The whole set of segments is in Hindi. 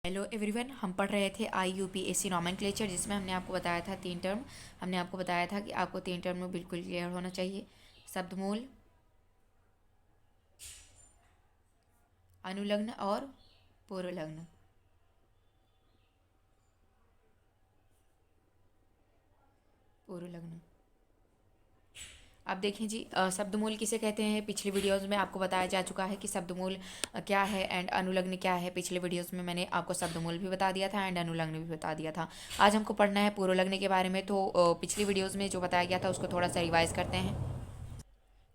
हेलो एवरीवन, हम पढ़ रहे थे IUPAC नॉमेनक्लेचर, जिसमें हमने आपको बताया था 3 टर्म। हमने आपको बताया था कि आपको 3 टर्म में बिल्कुल क्लियर होना चाहिए। शब्दमूल, अनुलग्न और पूर्वलग्न। पूर्वलग्न। अब देखें जी, शब्दमूल किसे कहते हैं। पिछली वीडियोस में आपको बताया जा चुका है कि शब्दमूल क्या है एंड अनुलग्न क्या है। पिछले वीडियोस में मैंने आपको शब्दमूल भी बता दिया था एंड अनुलग्न भी बता दिया था। आज हमको पढ़ना है पूर्वलग्न के बारे में। तो पिछली वीडियोस में जो बताया गया था उसको थोड़ा सा रिवाइज करते हैं।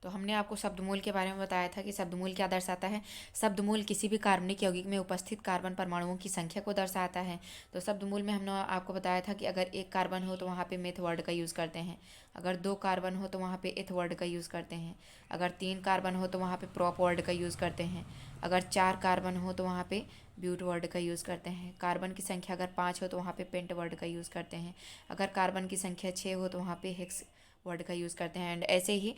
तो हमने आपको शब्दमूल के बारे में बताया था कि शब्दमूल क्या दर्शाता है। शब्दमूल किसी भी कार्बनिक यौगिक में उपस्थित कार्बन परमाणुओं की संख्या को दर्शाता है। तो शब्दमूल में हमने आपको बताया था कि अगर एक कार्बन हो तो वहाँ पे मेथ वर्ड का यूज़ करते हैं। अगर 2 कार्बन हो तो वहाँ पे एथ वर्ड का यूज़ करते हैं। अगर 3 कार्बन हो तो वहाँ पे प्रॉप वर्ड का यूज़ करते हैं। अगर 4 कार्बन हो तो वहाँ पे ब्यूट वर्ड का यूज़ करते हैं। कार्बन की संख्या अगर 5 हो तो वहाँ पे पेंट वर्ड का यूज़ करते हैं। अगर कार्बन की संख्या 6 हो तो वहाँ पे हेक्स वर्ड का यूज़ करते हैं। एंड ऐसे ही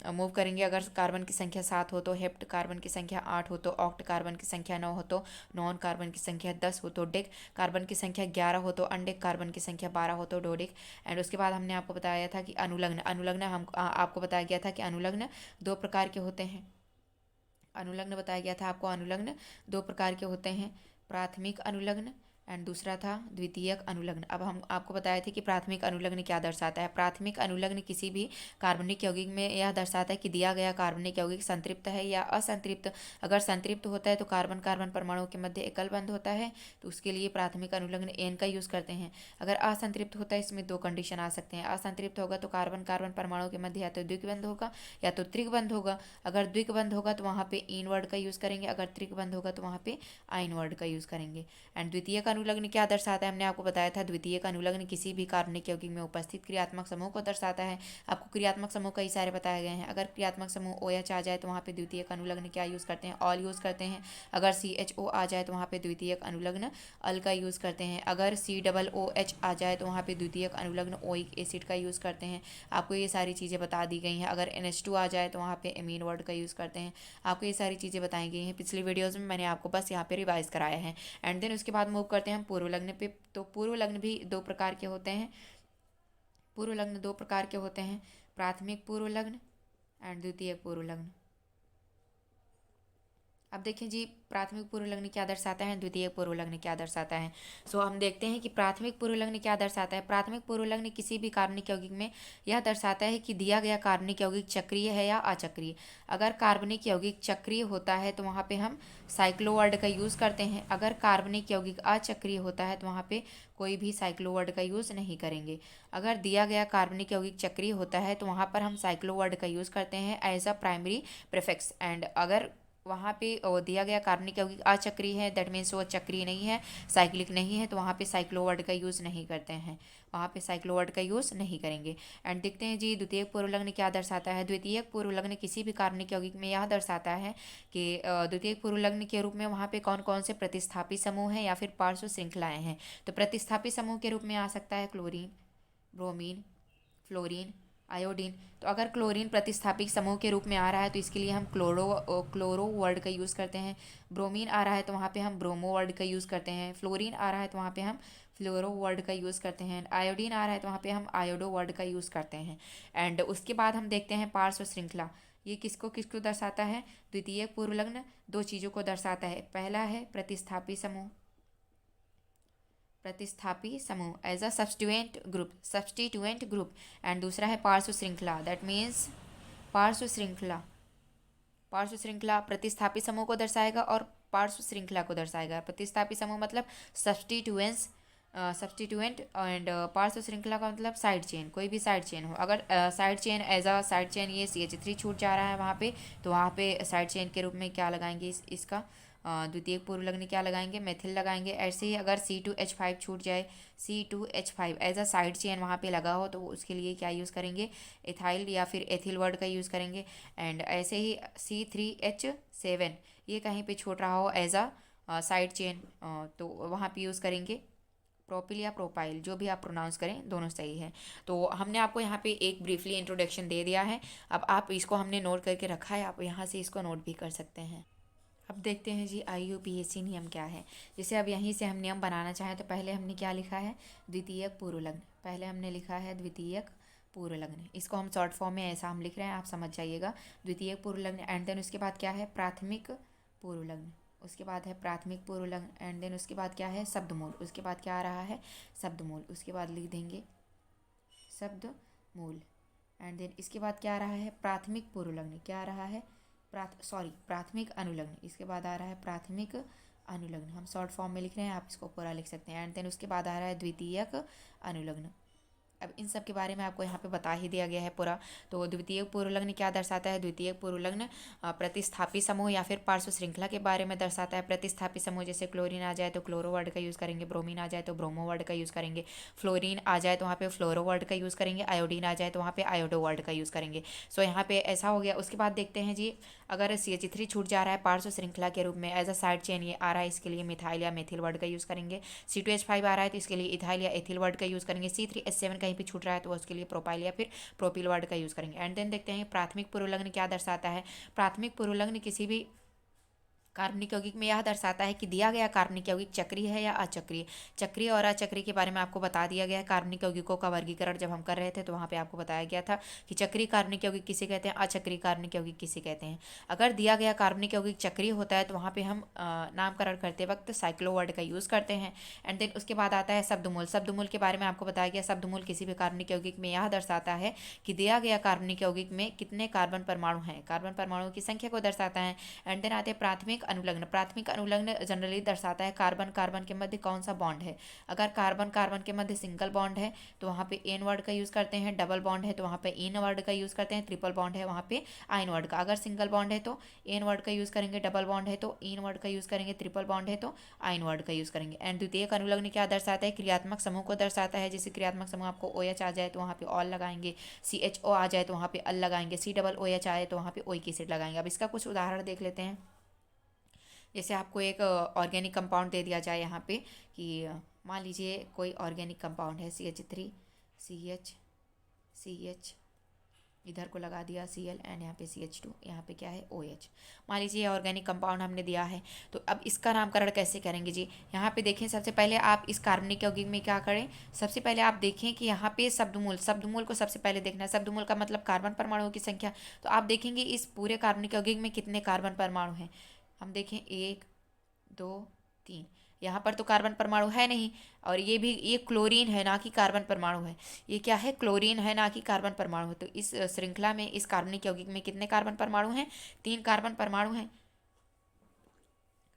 मूव करेंगे। अगर कार्बन की संख्या 7 हो तो हेप्ट, कार्बन की संख्या 8 हो तो ऑक्ट, कार्बन की संख्या 9 हो तो नॉन, कार्बन की संख्या 10 हो तो डिक, कार्बन की संख्या 11 हो तो अनडिक, कार्बन की संख्या 12 हो तो डोडिक। एंड उसके बाद हमने आपको बताया था कि अनुलग्न अनुलग्न हम आपको बताया गया था कि अनुलग्न 2 प्रकार के होते हैं। अनुलग्न बताया गया था आपको, अनुलग्न 2 प्रकार के होते हैं। प्राथमिक अनुलग्न एंड दूसरा था द्वितीयक अनुलग्न। अब हम आपको बताए थे कि प्राथमिक अनुलग्न क्या दर्शाता है। प्राथमिक अनुलग्न किसी भी कार्बनिक यौगिक में यह दर्शाता है कि दिया गया कार्बनिक यौगिक संतृप्त है या असंतृप्त। अगर संतृप्त होता है तो कार्बन कार्बन परमाणु के मध्य एकल बंध होता है, तो उसके लिए प्राथमिक अनुलग्न एन का यूज़ करते हैं। अगर असंतृप्त होता है, इसमें 2 कंडीशन आ सकते हैं। असंतृप्त होगा तो कार्बन कार्बन परमाणु के मध्य या तो द्विबंध होगा या तो त्रिबंध होगा। अगर द्विबंध होगा तो वहाँ पे इन वर्ड का यूज़ करेंगे। अगर त्रिबंध होगा तो वहाँ पे आइन वर्ड का यूज़ करेंगे। एंड द्वितीयक अनुलग्न क्या दर्शाता है, हमने आपको बताया था। द्वितीयक अनुलग्न किसी भी कार्बनिक यौगिक में उपस्थित क्रियात्मक समूह को दर्शाता है। आपको क्रियात्मक समूह कई सारे बताए गए हैं। अगर क्रियात्मक समूह OH आ जाए तो वहाँ पे द्वितीयक अनुलग्न क्या यूज़ करते हैं, ऑल यूज़ करते हैं। अगर CHO आ जाए तो वहाँ पे द्वितीयक अनुलग्न अल का यूज़ करते हैं। अगर COOH आ जाए तो वहाँ पे द्वितीयक अनुलग्न ओइक एसिड का यूज़ करते हैं। आपको ये सारी चीज़ें बता दी गई हैं। अगर NH2 आ जाए तो वहाँ पे एमीन वर्ड का यूज़ करते हैं। आपको ये सारी चीज़ें बताई गई हैं पिछली वीडियोज़ में। मैंने आपको बस यहाँ पे रिवाइज कराया है। एंड देन उसके बाद मूव करते हैं हम पूर्वलग्न पे। तो पूर्वलग्न भी 2 प्रकार के होते हैं। पूर्वलग्न 2 प्रकार के होते हैं, प्राथमिक पूर्वलग्न एंड द्वितीयक पूर्वलग्न। अब देखें जी, प्राथमिक पूर्वलग्न क्या दर्शाता है, द्वितीयक पूर्वलग्न क्या दर्शाता है। सो हम देखते हैं कि प्राथमिक पूर्वलग्न क्या दर्शाता है। प्राथमिक पूर्वलग्न किसी भी कार्बनिक यौगिक में यह दर्शाता है कि दिया गया कार्बनिक यौगिक चक्रीय है या अचक्रीय। अगर कार्बनिक यौगिक चक्रीय होता है तो वहाँ पे हम साइक्लो वर्ड का यूज़ करते हैं। अगर कार्बनिक यौगिक अचक्रीय होता है तो वहाँ पे कोई भी साइक्लो वर्ड का यूज़ नहीं करेंगे। अगर दिया गया कार्बनिक यौगिक चक्रीय होता है तो वहाँ पर हम साइक्लो वर्ड का यूज़ करते हैं as a primary prefix. And अगर वहाँ पे दिया गया कार्बनिक यौगिक अचक्रीय है, दैट मीन्स वो चक्रीय नहीं है, साइक्लिक नहीं है, तो वहाँ पे साइक्लो वर्ड का यूज़ नहीं करते हैं। वहाँ पे साइक्लो वर्ड का यूज़ नहीं करेंगे। एंड देखते हैं जी, द्वितीयक पूर्वलग्न क्या दर्शाता है। द्वितीयक पूर्वलग्न किसी भी कार्बनिक यौगिक में यह दर्शाता है कि द्वितीयक पूर्वलग्न के रूप में वहाँ पे कौन कौन से प्रतिस्थापी समूह हैं या फिर पार्श्व श्रृंखलाएँ हैं। तो प्रतिस्थापी समूह के रूप में आ सकता है क्लोरीन, ब्रोमीन, फ्लोरीन, आयोडीन। तो अगर क्लोरीन प्रतिस्थापिक समूह के रूप में आ रहा है तो इसके लिए हम क्लोरो वर्ड का यूज़ करते हैं। ब्रोमीन आ रहा है तो वहाँ पे हम ब्रोमो वर्ड का यूज़ करते हैं। फ्लोरीन आ रहा है तो वहाँ पे हम फ्लोरो वर्ड का यूज़ करते हैं। आयोडीन आ रहा है तो वहाँ पे हम आयोडो वर्ड का यूज़ करते हैं। एंड उसके बाद हम देखते हैं पार्श्व श्रृंखला। ये किसको किसको दर्शाता है। द्वितीयक पूर्वलग्न 2 चीज़ों को दर्शाता है। पहला है प्रतिस्थापी समूह, प्रतिस्थापी समूह as a substituent group. And दूसरा है पार्श्व श्रृंखला, दैट मीन्स पार्श्व श्रृंखला। पार्श्व श्रृंखला प्रतिस्थापी समूह को दर्शाएगा और पार्श्व श्रृंखला को दर्शाएगा। प्रतिस्थापी समूह मतलब सब्स्टिट्यूएंस, सब्स्टिट्यूएंट। एंड पार्श्व श्रृंखला का मतलब साइड चेन, कोई भी साइड चेन हो। अगर side chain as a side chain ये CH3 छूट जा रहा है वहाँ पे, तो वहाँ पे साइड चेन के रूप में क्या लगाएंगे, इसका द्वितीयक पूर्वलग्न क्या लगाएंगे, मेथिल लगाएंगे। ऐसे ही अगर C2H5 छूट जाए, C2H5 as a side chain वहाँ पे लगा हो, तो उसके लिए क्या यूज़ करेंगे, एथाइल या फिर एथिल वर्ड का यूज़ करेंगे। एंड ऐसे ही C3H7 ये कहीं पे छूट रहा हो एज अ साइड चेन, तो वहाँ पे यूज़ करेंगे प्रोपिल या प्रोपाइल, जो भी आप प्रोनाउंस करें दोनों सही है। तो हमने आपको यहाँ पे एक ब्रीफली इंट्रोडक्शन दे दिया है। अब आप इसको हमने नोट करके रखा है, आप यहाँ से इसको नोट भी कर सकते हैं। अब देखते हैं जी IUPAC नियम क्या है। जैसे अब यहीं से हम नियम बनाना चाहें तो पहले हमने क्या लिखा है, द्वितीयक पूर्व लग्न। पहले हमने लिखा है द्वितीयक पूर्व लग्न, इसको हम शॉर्ट फॉर्म में ऐसा हम लिख रहे हैं, आप समझ जाइएगा। द्वितीयक पूर्व लग्न एंड देन उसके बाद क्या है, प्राथमिक पूर्व लग्न। उसके बाद है प्राथमिक पूर्व लग्न एंड देन उसके बाद क्या है, शब्दमूल। उसके बाद क्या आ रहा है, शब्दमूल। उसके बाद लिख देंगे शब्दमूल एंड देन इसके बाद क्या आ रहा है, प्राथमिक पूर्व लग्न। क्या आ रहा है, प्राथमिक अनुलग्न। इसके बाद आ रहा है प्राथमिक अनुलग्न। हम शॉर्ट फॉर्म में लिख रहे हैं, आप इसको पूरा लिख सकते हैं। एंड देन उसके बाद आ रहा है द्वितीयक अनुलग्न। अब इन सब के बारे में आपको यहाँ पे बता ही दिया गया है पूरा। तो द्वितीय पूर्व लग्न क्या दर्शाता है, द्वितीय पूर्व लग्न प्रतिस्थापी समूह या फिर पार्श्व श्रृंखला के बारे में दर्शाता है। प्रतिस्थापी समूह जैसे क्लोरीन आ जाए तो क्लोरो वर्ड का यूज़ करेंगे, ब्रोमीन आ जाए तो ब्रोमो वर्ड का यूज़ करेंगे, फ्लोरीन आ जाए तो वहाँ पे फ्लोरो वर्ड का यूज़ करेंगे, आयोडीन आ जाए तो वहाँ पे आयोडो वर्ड का यूज़ करेंगे। सो यहाँ पे ऐसा हो गया। उसके बाद देखते हैं जी, अगर CH3 छूट जा रहा है पार्श्व श्रृंखला के रूप में एज अ साइड चेन ये आ रहा है, इसके लिए मिथाइल या मेथिल वर्ड का यूज़ करेंगे। C2H5 आ रहा है तो इसके लिए इथाइल या एथिल वर्ड का यूज़ करेंगे। C3H7 कहीं भी छूट रहा है तो उसके लिए प्रोपाइल या फिर प्रोपिल वर्ड का यूज़ करेंगे। एंड देन देखते हैं प्राथमिक पूर्व लग्न क्या दर्शाता है। प्राथमिक पूर्व लग्न किसी भी कार्बनिक यौगिक में यह दर्शाता है कि दिया गया कार्बनिक यौगिक चक्रीय है या अचक्रीय। चक्रीय और अचक्रीय के बारे में आपको बता दिया गया है। कार्बनिक यौगिकों का वर्गीकरण जब हम कर रहे थे तो वहाँ पे आपको बताया गया था कि चक्रीय कार्बनिक यौगिक किसे कहते हैं, अचक्रीय कार्बनिक यौगिक किसे कहते हैं। अगर दिया गया कार्बनिक यौगिक चक्रीय होता है तो वहाँ पे हम नामकरण करते वक्त साइक्लो वर्ड का यूज़ करते हैं। एंड देन उसके बाद आता है शब्दमूल। शब्दमूल के बारे में आपको बताया गया, शब्दमूल किसी भी कार्बनिक यौगिक में यह दर्शाता है कि दिया गया कार्बनिक यौगिक में कितने कार्बन परमाणु हैं, कार्बन परमाणुओं की संख्या को दर्शाता है। एंड देन आते हैं प्राथमिक अनुलग्न। प्राथमिक अनुलग्न जनरली दर्शाता है कार्बन कार्बन के मध्य कौन सा बॉन्ड है। अगर कार्बन कार्बन के मध्य सिंगल बॉन्ड है तो वहाँ पे एन वर्ड का यूज़ करते हैं, डबल बॉन्ड है तो वहाँ पे इन वर्ड का यूज़ करते हैं, ट्रिपल बॉन्ड है वहाँ पे आइन वर्ड का। अगर सिंगल बॉन्ड है तो एन वर्ड का यूज़ करेंगे, डबल बॉन्ड है तो इन वर्ड का यूज़ करेंगे, ट्रिपल बॉन्ड है तो आइन वर्ड का यूज़ करेंगे। एंड द्वितीयक अनुलग्न क्या दर्शाता है, क्रियात्मक समूह को दर्शाता है। जैसे क्रियात्मक समूह आपको OH आ जाए तो वहाँ पे ऑल लगाएंगे, CHO आ जाए तो वहाँ पे अल लगाएंगे, COOH आए तो वहाँ पे ओइक एसिड लगाएंगे। अब इसका कुछ उदाहरण देख लेते हैं। जैसे आपको एक ऑर्गेनिक कंपाउंड दे दिया जाए यहाँ पे कि मान लीजिए कोई ऑर्गेनिक कंपाउंड है CH3 CH इधर को लगा दिया Cl एंड यहाँ पे CH2, यहाँ पे क्या है OH। मान लीजिए ये ऑर्गेनिक कंपाउंड हमने दिया है, तो अब इसका नामकरण कैसे करेंगे जी। यहाँ पे देखें, सबसे पहले आप इस कार्बनिक यौगिक में क्या करें, सबसे पहले आप देखें कि यहाँ पे शब्दमूल, शब्दमूल को सबसे पहले देखना है। शब्दमूल का मतलब कार्बन परमाणुओं की संख्या। तो आप देखेंगे इस पूरे कार्बनिक यौगिक में कितने कार्बन परमाणु हैं। हम देखें 1 2 3, यहाँ पर तो कार्बन परमाणु है नहीं, और ये भी, ये क्लोरीन है ना कि कार्बन परमाणु है। ये क्या है, क्लोरीन है ना कि कार्बन परमाणु है। तो इस श्रृंखला में, इस कार्बनिक यौगिक में कितने कार्बन परमाणु हैं, 3 कार्बन परमाणु हैं।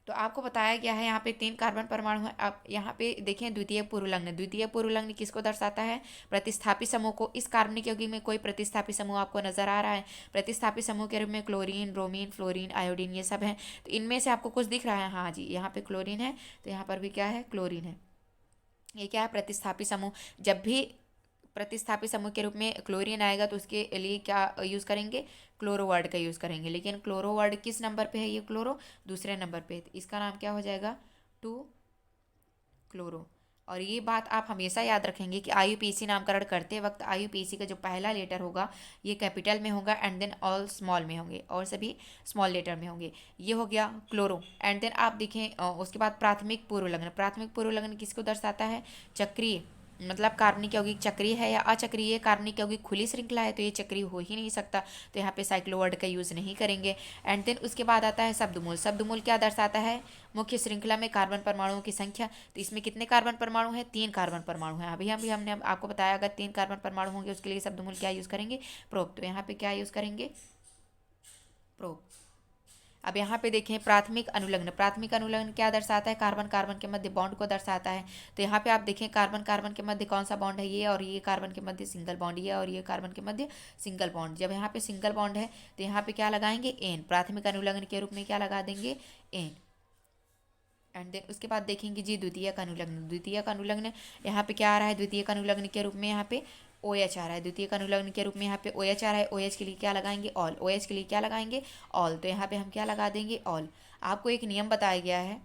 तो आपको बताया गया है यहाँ पे 3 कार्बन परमाणु है। अब यहाँ पे देखें द्वितीय पूर्व लग्न। द्वितीय पूर्व लग्न किसको दर्शाता है, प्रतिस्थापी समूह को। इस कार्बनिक यौगिक में कोई प्रतिस्थापी समूह आपको नजर आ रहा है। प्रतिस्थापी समूह के रूप में क्लोरीन, ब्रोमीन, फ्लोरीन, आयोडीन ये सब हैं। तो इनमें से आपको कुछ दिख रहा है, हाँ जी यहाँ पे क्लोरीन है तो यहाँ पर भी क्या है, क्लोरीन है। ये क्या है, प्रतिस्थापी समूह। जब भी प्रतिस्थापी समूह के रूप में क्लोरीन आएगा तो उसके लिए क्या यूज़ करेंगे, क्लोरो वर्ड का यूज़ करेंगे। लेकिन क्लोरो वर्ड किस नंबर पे है, ये क्लोरो दूसरे नंबर पे है, तो इसका नाम क्या हो जाएगा, 2 क्लोरो। और ये बात आप हमेशा याद रखेंगे कि IUPAC नामकरण करते वक्त IUPAC का जो पहला लेटर होगा ये कैपिटल में होगा एंड देन ऑल स्मॉल में होंगे, और सभी स्मॉल लेटर में होंगे। ये हो गया क्लोरो। एंड देन आप देखें उसके बाद प्राथमिक पूर्व लग्न। प्राथमिक पूर्व लग्न किसको दर्शाता है, चक्रीय, मतलब कार्बनिक यौगिक चक्रीय है या अचक्रीय। कार्बनिक यौगिक खुली श्रृंखला है तो ये चक्रीय हो ही नहीं सकता, तो यहाँ पे साइक्लो वर्ड का यूज़ नहीं करेंगे। एंड देन उसके बाद आता है शब्दमूल। शब्दमूल क्या दर्शाता है, मुख्य श्रृंखला में कार्बन परमाणुओं की संख्या। तो इसमें कितने कार्बन परमाणु हैं, 3 कार्बन परमाणु हैं। अभी हमने आपको बताया अगर 3 कार्बन परमाणु होंगे उसके लिए शब्दमूल क्या यूज़ करेंगे, प्रोप। तो यहाँ पे क्या यूज़ करेंगे, प्रोप। अब यहाँ पे देखें प्राथमिक अनुलग्न। प्राथमिक अनुलग्न क्या दर्शाता है, कार्बन कार्बन के मध्य बॉन्ड को दर्शाता है। तो यहाँ पे आप देखें कार्बन कार्बन के मध्य कौन सा बॉन्ड है, ये, और ये कार्बन के मध्य सिंगल बॉन्ड, ये और ये कार्बन के मध्य सिंगल बॉन्ड। जब यहाँ पे सिंगल बॉन्ड है तो यहाँ पे क्या लगाएंगे, एन। प्राथमिक अनुलग्न के रूप में क्या लगा देंगे, एन। एंड देन उसके बाद देखेंगे जी द्वितीयक अनुलग्न। द्वितीयक अनुलग्न यहाँ पे क्या आ रहा है, द्वितीयक अनुलग्न के रूप में यहाँ पे OH आ रहा है। द्वितीयक अनुलग्न के रूप में यहाँ पे OH आ रहा है। OH के लिए क्या लगाएंगे, ऑल। OH के लिए क्या लगाएंगे, ऑल। तो यहाँ पे हम क्या लगा देंगे, ऑल। आपको एक नियम बताया गया है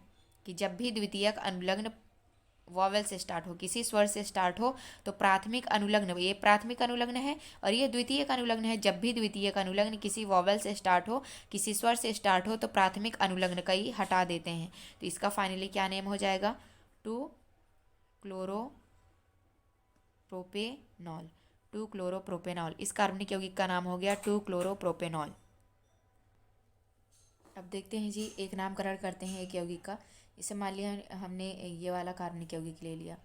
कि जब भी द्वितीयक अनुलग्न वॉवेल से स्टार्ट हो, किसी स्वर से स्टार्ट हो तो प्राथमिक अनुलग्न, ये प्राथमिक अनुलग्न है और ये द्वितीयक अनुलग्न है। जब भी द्वितीयक अनुलग्न किसी वॉवेल से स्टार्ट हो, किसी स्वर से स्टार्ट हो तो प्राथमिक अनुलग्न का ही हटा देते हैं। तो इसका फाइनली क्या नेम हो जाएगा? टू क्लोरोप्रोपेनॉल। टू क्लोरोप्रोपेनॉल, इस कार्बनिक यौगिक का नाम हो गया टू क्लोरोप्रोपेनॉल। अब देखते हैं जी, एक नामकरण करते हैं एक यौगिक का। इसे मान लिया हमने ये वाला कार्बनिक यौगिक ले लिया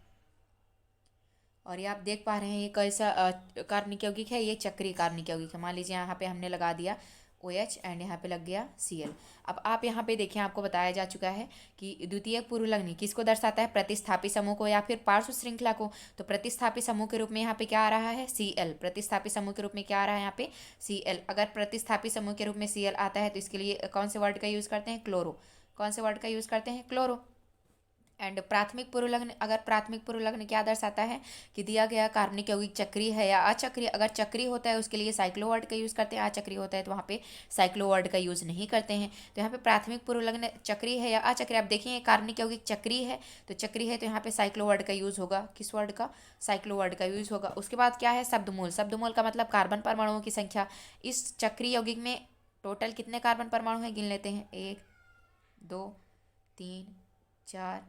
और ये आप देख पा रहे हैं ये कैसा कार्बनिक यौगिक है। ये चक्रीय कार्बनिक यौगिक है। मान लीजिए यहाँ पे हमने लगा दिया OH एंड यहाँ पे लग गया Cl। अब आप यहाँ पे देखें, आपको बताया जा चुका है कि द्वितीयक पूर्वलग्न किसको दर्शाता है? प्रतिस्थापी समूह को या फिर पार्श्व श्रृंखला को। तो प्रतिस्थापी समूह के रूप में यहाँ पे क्या आ रहा है? Cl। प्रतिस्थापी समूह के रूप में क्या आ रहा है यहाँ पे? Cl। अगर प्रतिस्थापी समूह के रूप में Cl आता है तो इसके लिए कौन से वर्ड का यूज़ करते हैं? क्लोरो। कौन से वर्ड का यूज़ करते हैं? क्लोरो। एंड प्राथमिक पूर्वलग्न, अगर प्राथमिक पूर्वलग्न क्या दर्शाता है कि दिया गया कार्बनिक यौगिक चक्रीय है या अचक्रीय। अगर चक्रीय होता है उसके लिए साइक्लो वर्ड का यूज़ करते हैं, अचक्रीय होता है तो वहाँ पे साइक्लो वर्ड का यूज़ नहीं करते हैं। तो यहाँ पे प्राथमिक पूर्वलग्न चक्रीय है या अचक्रीय, आप देखिए कार्बनिक यौगिक चक्रीय है तो चक्रीय है तो यहाँ पे साइक्लो वर्ड का यूज़ होगा। किस वर्ड का? साइक्लो वर्ड का यूज़ होगा। उसके बाद क्या है? शब्दमूल। शब्दमूल का मतलब कार्बन परमाणुओं की संख्या। इस चक्रीय यौगिक में टोटल कितने कार्बन परमाणु हैं? गिन लेते हैं। 1 2 3 4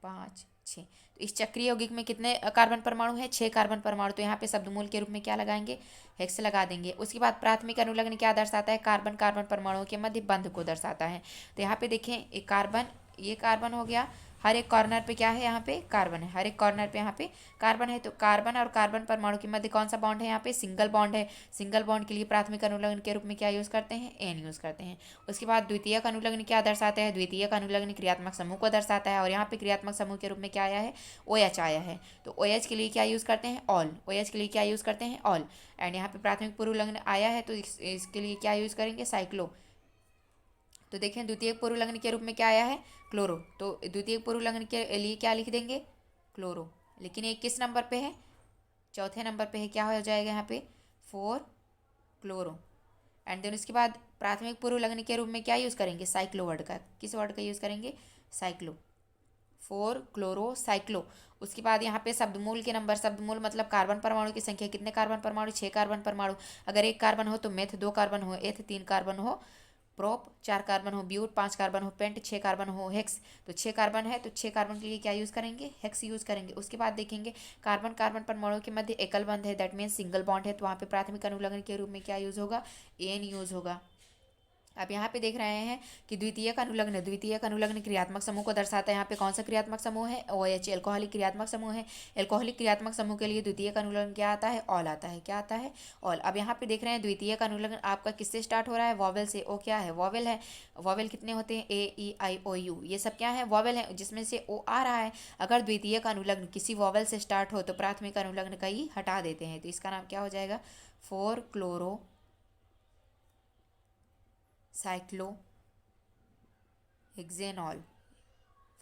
5 6। तो इस चक्रीय यौगिक में कितने कार्बन परमाणु हैं? 6 कार्बन परमाणु। तो यहाँ पे शब्दमूल के रूप में क्या लगाएंगे? हेक्स लगा देंगे। उसके बाद प्राथमिक अनुलग्न क्या दर्शाता है? कार्बन कार्बन परमाणुओं के मध्य बंध को दर्शाता है। तो यहाँ पे देखें, एक कार्बन, ये कार्बन हो गया, हर एक कॉर्नर पे क्या है? यहाँ पे कार्बन है। हर एक कॉर्नर पे यहाँ पे कार्बन है। तो कार्बन और कार्बन परमाणु के मध्य कौन सा बॉन्ड है? यहाँ पे सिंगल बॉन्ड है। सिंगल बॉन्ड के लिए प्राथमिक अनुलग्न के रूप में क्या यूज़ करते हैं? एन यूज़ करते हैं। उसके बाद द्वितीयक अनुलग्न क्या दर्शाता है? द्वितीयक अनुलग्न क्रियात्मक समूह को दर्शाता है और यहाँ पे क्रियात्मक समूह के रूप में क्या आया है? OH आया है। तो OH के लिए क्या यूज़ करते हैं? ऑल। OH के लिए क्या यूज़ करते हैं? ऑल। एंड यहाँ पे प्राथमिक पूर्वलग्न आया है तो इसके लिए क्या यूज़ करेंगे? साइक्लो। तो देखें, द्वितीयक पूर्वलग्न के रूप में क्या आया है? क्लोरो। तो द्वितीयक पूर्वलग्न के लिए क्या लिख देंगे? क्लोरो। लेकिन ये किस नंबर पे है? चौथे नंबर पे है। क्या हो जाएगा यहाँ पे? 4 क्लोरो। एंड देन उसके बाद प्राथमिक पूर्वलग्न के रूप में क्या यूज़ करेंगे? साइक्लो वर्ड का। किस वर्ड का यूज़ करेंगे? साइक्लो। 4 chloro cyclo. उसके बाद यहाँ पे शब्दमूल के नंबर, शब्दमूल मतलब कार्बन परमाणु की संख्या। कितने कार्बन परमाणु? 6 कार्बन परमाणु। अगर एक कार्बन हो तो मेथ 2 कार्बन हो, एथ 3 कार्बन हो, प्रोप 4 कार्बन हो, ब्यूट 5 कार्बन हो, पेंट 6 कार्बन हो, हेक्स तो 6 कार्बन है तो 6 कार्बन के लिए क्या यूज़ करेंगे? हेक्स यूज़ करेंगे। उसके बाद देखेंगे कार्बन कार्बन परमाणु के मध्य एकल बंध है, दैट मीन्स सिंगल बॉन्ड है, तो वहाँ पे प्राथमिक अनुलग्न के रूप में क्या यूज़ होगा? एन यूज़ होगा। अब यहाँ पे देख रहे हैं कि द्वितीयक अनुलग्न क्रियात्मक समूह को दर्शाता है। यहाँ पे कौन सा क्रियात्मक समूह है? OH, एल्कोहलिक क्रियात्मक समूह है। एल्कोहलिक क्रियात्मक समूह के लिए द्वितीयक अनुलग्न क्या आता है? ऑल आता है। क्या आता है? ऑल। अब यहाँ पे देख रहे हैं द्वितीयक अनुलग्न आपका किससे स्टार्ट हो रहा है? वॉवेल से। ओ क्या है? वॉवेल है। वॉवेल कितने होते हैं? A E I O U, ये सब क्या है? वॉवेल है, जिसमें से ओ आ रहा है। अगर द्वितीयक अनुलग्न किसी वॉवेल से स्टार्ट हो तो प्राथमिक अनुलग्न का ही हटा देते हैं। तो इसका नाम क्या हो जाएगा? 4 क्लोरो साइक्लो हेक्सेनॉल।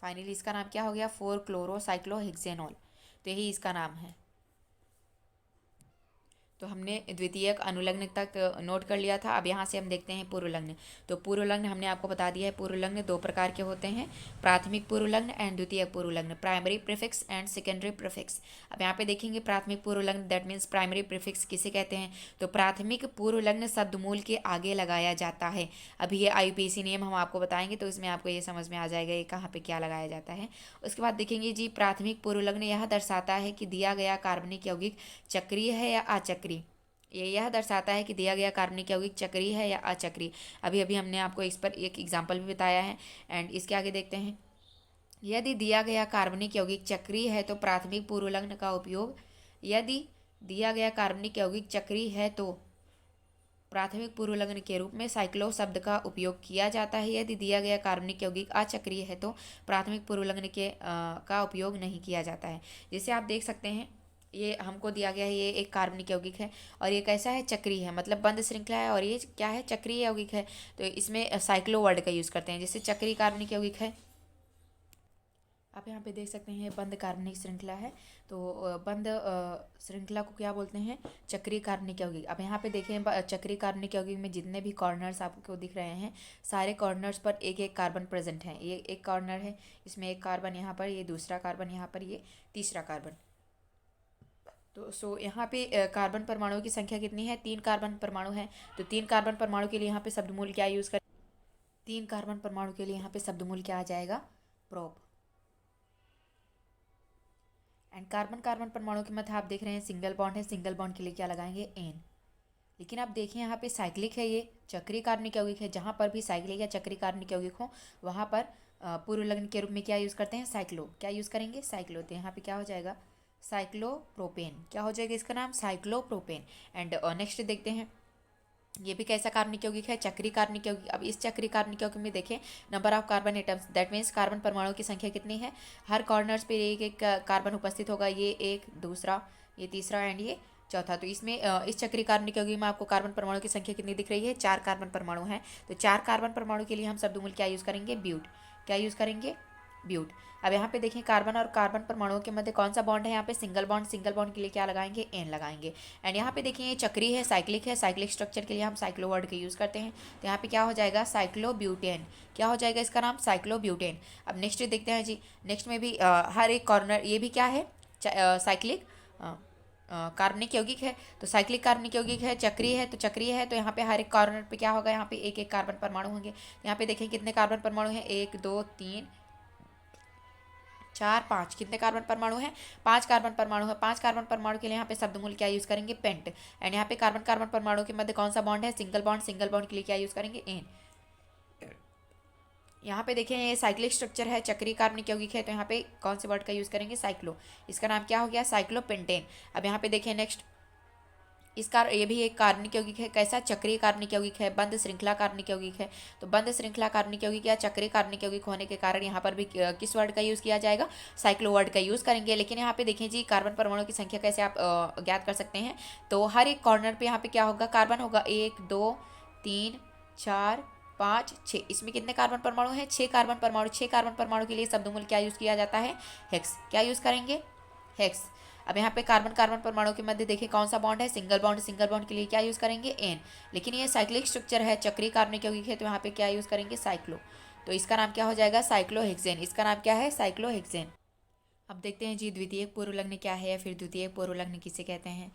फाइनली इसका नाम क्या हो गया? 4 क्लोरो साइक्लो हेक्सेनॉल। तो यही इसका नाम है। तो हमने द्वितीयक अनुलग्न तक नोट कर लिया था। अब यहाँ से हम देखते हैं पूर्वलग्न। तो पूर्वलग्न हमने आपको बता दिया है। पूर्वलग्न 2 प्रकार के होते हैं, प्राथमिक पूर्वलग्न एंड द्वितीयक पूर्वलग्न, primary prefix and secondary prefix. अब यहाँ पे देखेंगे प्राथमिक पूर्वलग्न, दैट मीन्स प्राइमरी प्रीफिक्स किसे कहते हैं? तो प्राथमिक पूर्वलग्न शब्दमूल के आगे लगाया जाता है। अभी ये IUPAC नियम हम आपको बताएंगे तो इसमें आपको ये समझ में आ जाएगा ये कहाँ पे क्या लगाया जाता है। उसके बाद देखेंगे जी, प्राथमिक पूर्वलग्न यह दर्शाता है कि दिया गया कार्बनिक यौगिक चक्रीय है या अचक्रीय। ये यह दर्शाता है कि दिया गया कार्बनिक यौगिक चक्रीय है या अचक्रीय। अभी अभी हमने आपको इस पर एक एग्जाम्पल भी बताया है। एंड इसके आगे देखते हैं, यदि दिया गया कार्बनिक यौगिक चक्रीय है तो प्राथमिक पूर्वलग्न का उपयोग, यदि दिया गया कार्बनिक यौगिक चक्रीय है तो प्राथमिक पूर्वलग्न के रूप में साइक्लो शब्द का उपयोग किया जाता है। यदि दिया गया कार्बनिक यौगिक अचक्रीय है तो प्राथमिक पूर्वलग्न के का उपयोग नहीं किया जाता है। जैसे आप देख सकते हैं, ये हमको दिया गया है, ये एक कार्बनिक यौगिक है और ये कैसा है? चक्रीय है, मतलब बंद श्रृंखला है। और ये क्या है? चक्रीय यौगिक है। तो इसमें साइक्लो वर्ड का यूज़ करते हैं। जैसे चक्रीय कार्बनिक यौगिक है। आप यहाँ पे देख सकते हैं बंद कार्बनिक श्रृंखला है। तो बंद श्रृंखला को क्या बोलते हैं? चक्रीय कार्बनिक यौगिक। अब यहाँ पे देखें चक्रीय कार्बनिक यौगिक में जितने भी कॉर्नर्स आपको दिख रहे हैं, सारे कॉर्नर्स पर एक एक कार्बन प्रेजेंट है। ये एक कॉर्नर है, इसमें एक कार्बन यहाँ पर, ये दूसरा कार्बन यहाँ पर, ये तीसरा कार्बन। तो यहाँ पे कार्बन परमाणुओं की संख्या कितनी है? 3 कार्बन परमाणु हैं। तो 3 कार्बन परमाणु के लिए यहाँ पे शब्दमूल क्या यूज़ कर 3 कार्बन परमाणु के लिए यहाँ पे शब्दमूल क्या आ जाएगा? प्रोप। एंड कार्बन कार्बन परमाणु के मध्य आप देख रहे हैं सिंगल बॉन्ड है, सिंगल बॉन्ड के लिए क्या लगाएंगे? एन। लेकिन आप देखिए यहाँ पे साइक्लिक है, ये चक्रीय कार्बनिक यौगिक है। जहाँ पर भी साइक्लिक या चक्रीय कार्बनिक यौगिक हो वहाँ पर पूर्व लग्न के रूप में क्या यूज़ करते हैं? साइक्लो। क्या यूज़ करेंगे? साइक्लो। तो यहाँ पे क्या हो जाएगा? साइक्लोप्रोपेन। क्या हो जाएगा इसका नाम? साइक्लोप्रोपेन। एंड नेक्स्ट देखते हैं, ये भी कैसा कार्बनिक यौगिक है? चक्रीय कार्बनिक यौगिक। अब इस चक्रीय कार्बनिक यौगिक में देखें number of carbon atoms, that means carbon परमाणुओं की संख्या कितनी है? हर कॉर्नर्स पे एक एक कार्बन उपस्थित होगा। ये एक, दूसरा, ये तीसरा एंड ये चौथा। तो इसमें इस चक्रीय कार्बनिक यौगिक में आपको कार्बन परमाणु की संख्या कितनी दिख रही है? 4 कार्बन परमाणु हैं। तो 4 कार्बन परमाणु के लिए हम शब्दमूल क्या यूज़ करेंगे? ब्यूट। क्या यूज़ करेंगे? ब्यूट। अब यहाँ पे देखें कार्बन और कार्बन परमाणुओं के मध्य कौन सा बॉन्ड है? यहाँ पे सिंगल बॉन्ड। सिंगल बॉन्ड के लिए क्या लगाएंगे? एन लगाएंगे। एंड यहाँ पे देखिए ये चक्रीय है, साइक्लिक है। साइक्लिक स्ट्रक्चर के लिए हम साइक्लो वर्ड का यूज़ करते हैं। तो यहाँ पे क्या हो जाएगा? साइक्लोब्यूटेन। क्या हो जाएगा इसका नाम? साइक्लोब्यूटेन। अब नेक्स्ट देखते हैं जी। नेक्स्ट में भी हर एक कॉर्नर, ये भी क्या है? साइक्लिक कार्बनिक यौगिक है। तो साइक्लिक कार्बनिक यौगिक है, चक्रीय है, तो चक्रीय है। तो यहाँ पे हर एक कॉर्नर पे क्या होगा? यहाँ पे एक एक कार्बन परमाणु होंगे। यहाँ पे देखें कितने कार्बन परमाणु हैं? 1 2 3 4 5। कितने कार्बन परमाणु हैं? 5 कार्बन परमाणु है। 5 कार्बन परमाणु के लिए यहाँ पे शब्दमूल क्या यूज़ करेंगे? पेंट। एंड यहाँ पे कार्बन कार्बन परमाणु के मध्य कौन सा बॉन्ड है? Single bond. सिंगल बॉन्ड के लिए क्या यूज़ करेंगे? एन। यहाँ पे देखें ये साइक्लिक स्ट्रक्चर है, चक्रीय कार्बनिक यौगिक है। तो यहाँ पे कौन से वर्ड का यूज़ करेंगे? साइक्लो। इसका नाम क्या हो गया? साइक्लोपेंटेन। अब यहाँ पे देखें नेक्स्ट, इसका ये भी एक कार्बनिक यौगिक है। कैसा? चक्रीय कार्बनिक यौगिक है, बंद श्रृंखला कार्बनिक यौगिक है। तो बंद श्रृंखला कार्बनिक यौगिक या चक्रीय कार्बनिक यौगिक होने के कारण यहाँ पर भी किस वर्ड का यूज़ किया जाएगा? साइक्लो वर्ड का यूज़ करेंगे। लेकिन यहाँ पे देखें जी कार्बन परमाणु की संख्या कैसे आप ज्ञात कर सकते हैं? तो हर एक कॉर्नर पे यहाँ पे क्या होगा? कार्बन होगा। 1 2 3 4 5 6। इसमें कितने कार्बन परमाणु हैं? 6 कार्बन परमाणु। 6 कार्बन परमाणु के लिए शब्दमूल क्या यूज़ किया जाता है? हेक्स। क्या यूज़ करेंगे? हेक्स। अब यहाँ पे कार्बन कार्बन परमाणु के मध्य देखिए कौन सा बॉन्ड है? Single bond. सिंगल बॉन्ड के लिए क्या यूज़ करेंगे? एन। लेकिन ये साइक्लिक स्ट्रक्चर है, चक्रीय कार्बनिक यौगिक है। तो यहाँ पे क्या यूज़ करेंगे? साइक्लो। तो इसका नाम क्या हो जाएगा? साइक्लोहेक्सेन। इसका नाम क्या है? साइक्लोहेक्सेन। अब देखते हैं जी द्वितीयक पूर्व लग्न क्या है, या फिर द्वितीयक पूर्व लग्न किसे कहते हैं।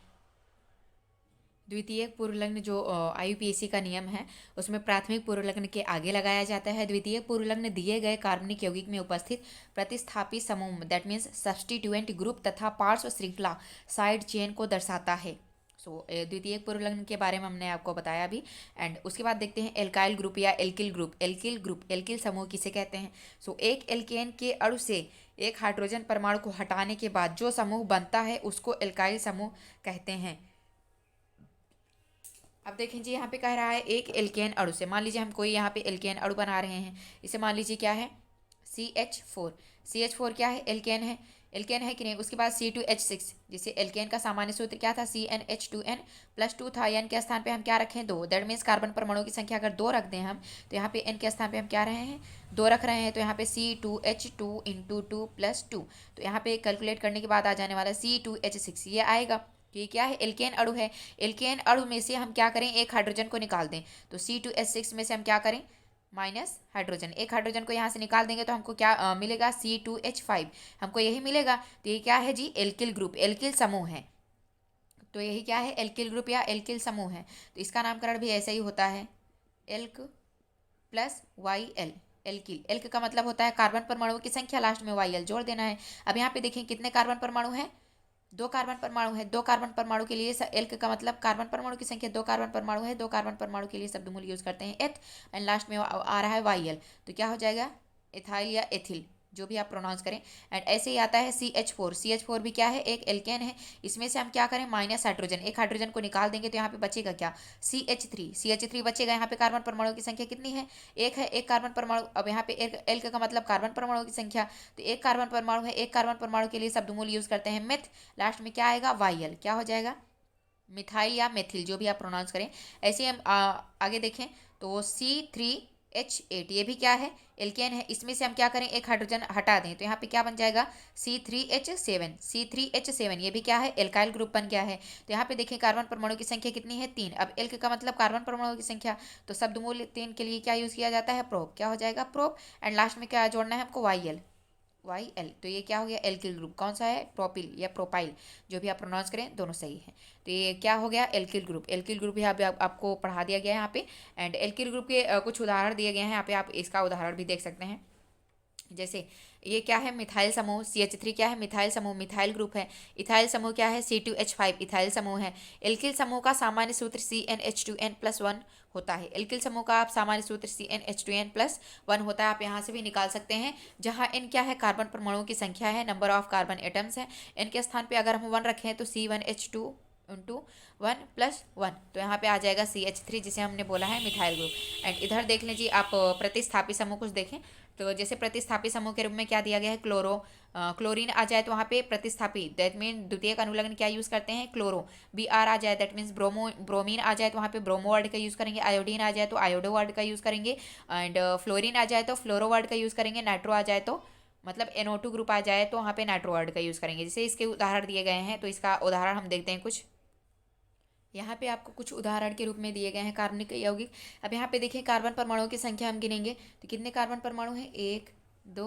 द्वितीयक पूर्व लग्न जो IUPAC का नियम है उसमें प्राथमिक पूर्व लग्न के आगे लगाया जाता है। द्वितीयक पूर्व लग्न दिए गए कार्बनिक यौगिक में उपस्थित प्रतिस्थापी समूह, दैट मीन्स सब्स्टिट्यूएंट ग्रुप तथा पार्श्व श्रृंखला साइड चेन को दर्शाता है। सो द्वितीयक पूर्व लग्न के बारे में हमने आपको बताया अभी। एंड उसके बाद देखते हैं एल्काइल ग्रुप या alkyl group. Alkyl group, alkyl समूह किसे कहते हैं? सो एक एल्केन के अणु से एक हाइड्रोजन परमाणु को हटाने के बाद जो समूह बनता है उसको एल्काइल समूह कहते हैं। अब देखें जी यहाँ पे कह रहा है एक एल्केन अणु से, मान लीजिए हम कोई यहाँ पे एल्केन अणु बना रहे हैं। इसे मान लीजिए क्या है? CH4। CH4 क्या है? एल्केन है। एल्केन है कि नहीं? उसके बाद C2H6, जिसे एल्केन का सामान्य सूत्र क्या था? CnH2n + 2 था। n के स्थान पे हम क्या रखें? 2। दैट मीन्स कार्बन परमाणु की संख्या अगर 2 रख दें हम, तो यहाँ पे n के स्थान पे हम क्या रहे हैं? 2 रख रहे हैं। तो यहाँ पे C2H2 × 2 + 2। तो यहाँ पे कैलकुलेट करने के बाद आ जाने वाला C2H6 ये आएगा। तो ये क्या है? एल्केन अणु है। एल्केन अणु में से हम क्या करें? एक हाइड्रोजन को निकाल दें। तो C2H6 में से हम क्या करें? Minus hydrogen. एक हाइड्रोजन को यहाँ से निकाल देंगे तो हमको क्या मिलेगा? C2H5। हमको यही मिलेगा। तो ये क्या है जी? एल्किल ग्रुप, एल्किल समूह है। तो यही क्या है? एल्किल ग्रुप या एल्किल समूह है। तो इसका नामकरण भी ऐसा ही होता है, एल्क + YL। एल्किल, एल्क का मतलब होता है कार्बन परमाणुओं की संख्या, लास्ट में YL जोड़ देना है। अब यहाँ पे देखें कितने कार्बन परमाणु हैं? 2 कार्बन परमाणु है। 2 कार्बन परमाणु के लिए एल्क का मतलब कार्बन परमाणु की संख्या 2 कार्बन परमाणु है। 2 कार्बन परमाणु के लिए शब्दमूल यूज करते हैं एथ, एंड लास्ट में आ रहा है YL। तो क्या हो जाएगा? एथाइल या एथिल, जो भी आप प्रोनाउंस करें। एंड ऐसे ही आता है CH4। CH4 भी क्या है? एक एल्केन है। इसमें से हम क्या करें? माइनस हाइड्रोजन, एक हाइड्रोजन को निकाल देंगे तो यहाँ पे बचेगा क्या? CH3। CH3 बचेगा। यहाँ पे कार्बन परमाणु की संख्या कितनी है? एक है। एक कार्बन परमाणु, अब यहाँ पे एल्क का मतलब कार्बन परमाणु की संख्या, तो एक कार्बन परमाणु है। एक कार्बन परमाणु के लिए शब्दमूल यूज करते हैं मेथ, लास्ट में क्या आएगा? YL। क्या हो जाएगा? मिथाइल या मेथिल, जो भी आप प्रोनाउंस करें। ऐसे हम आगे देखें तो H8, ये भी क्या है, एल्केन है। इसमें से हम क्या करें, एक हाइड्रोजन हटा दें तो यहाँ पे क्या बन जाएगा, C3H7, C3H7, ये भी क्या है, एल्काइल ग्रुप बन गया है। तो यहाँ पे देखिए कार्बन परमाणु की संख्या कितनी है, 3। अब एल्क का मतलब कार्बन परमाणु की संख्या, तो शब्दमूल 3 के लिए क्या यूज़ किया जाता है, प्रोप, क्या हो जाएगा, प्रोप। एंड लास्ट में क्या जोड़ना है हमको, YL, तो ये क्या हो गया, एल्किल ग्रुप। कौन सा है, प्रोपिल या प्रोपाइल, जो भी आप प्रोनाउंस करें दोनों सही है। तो ये क्या हो गया, एल्किल ग्रुप। एल्किल ग्रुप यहाँ पे आपको पढ़ा दिया गया है यहाँ पे। एंड एल्किल ग्रुप के कुछ उदाहरण दिए गए हैं यहाँ पे, आप इसका उदाहरण भी देख सकते हैं। जैसे ये क्या है, मिथाइल समूह, CH3 क्या है, मिथाइल समूह, मिथाइल ग्रुप है। इथाइल समूह क्या है, C2H5, इथाइल समूह है। एल्किल समूह का सामान्य सूत्र CnH2n+1 होता है। एल्किल समूह का आप सामान्य सूत्र CnH2n+1 होता है, आप यहाँ से भी निकाल सकते हैं। जहाँ n क्या है, कार्बन परमाणुओं की संख्या है, नंबर ऑफ कार्बन एटम्स है। n के स्थान पे अगर हम 1 रखें तो C1H2 इंटू 1+1, तो यहाँ पे आ जाएगा CH3, जिसे हमने बोला है मिथाइल ग्रुप। एंड इधर देख लीजिए आप, प्रतिस्थापी समूह कुछ देखें तो जैसे प्रतिस्थापी समूह के रूप में क्या दिया गया है, क्लोरीन आ जाए तो वहाँ पे प्रतिस्थापी, दैट मीन द्वितीयक अनुलग्न क्या यूज़ करते हैं, क्लोरो। Br आ जाए दैट मीन्स ब्रोमीन आ जाए तो वहाँ पे ब्रोमो वर्ड का यूज़ करेंगे। आयोडीन आ जाए तो आयोडो वर्ड का यूज़ करेंगे। एंड फ्लोरीन आ जाए तो फ्लोरो वर्ड का यूज़ करेंगे। नाइट्रो आ जाए तो मतलब NO2 ग्रुप आ जाए तो वहाँ पे नाइट्रो वर्ड का यूज़ करेंगे। जैसे इसके उदाहरण दिए गए हैं, तो इसका उदाहरण हम देखते हैं कुछ। यहाँ पे आपको कुछ उदाहरण के रूप में दिए गए हैं कार्बनिक यौगिक। अब यहाँ पे देखिए कार्बन परमाणुओं की संख्या हम गिनेंगे तो कितने कार्बन परमाणु हैं, 1 2